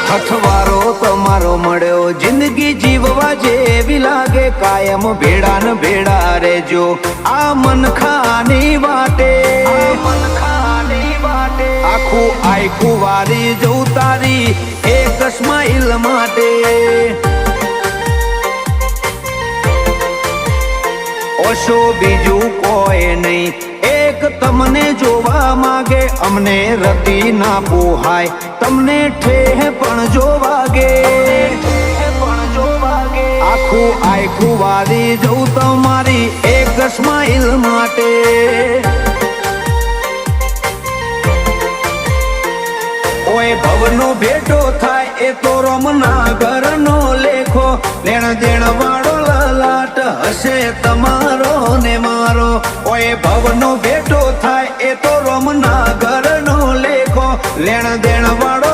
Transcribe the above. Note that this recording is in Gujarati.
હથવારો તમારો મળ્યો જિંદગી જીવવા જેવી લાગે કાયમ ભેડા ને ભેડા રેજો આ મનખાની વાટે આખું આખું વારી જવું તારી એક સ્માઈલ માટે ઓશો બીજું કોઈ નહીં એક તમને જોવા માંગે અમને રતી ના પોહાય તમને ઠેહ પણ જોવાગે આખું આખું વારી જવું તમારી એક સ્માઈલ માટે ઓય ભવનો ભેટો થાય એ તો રમના ઘરનો લેખો લેણ દેણ વાળો લલાટ હશે તમારો ને મારો ઓય ભવનો ભેટો થાય એ તો રમના ઘરનો લેખો લેણ દેણ વાળો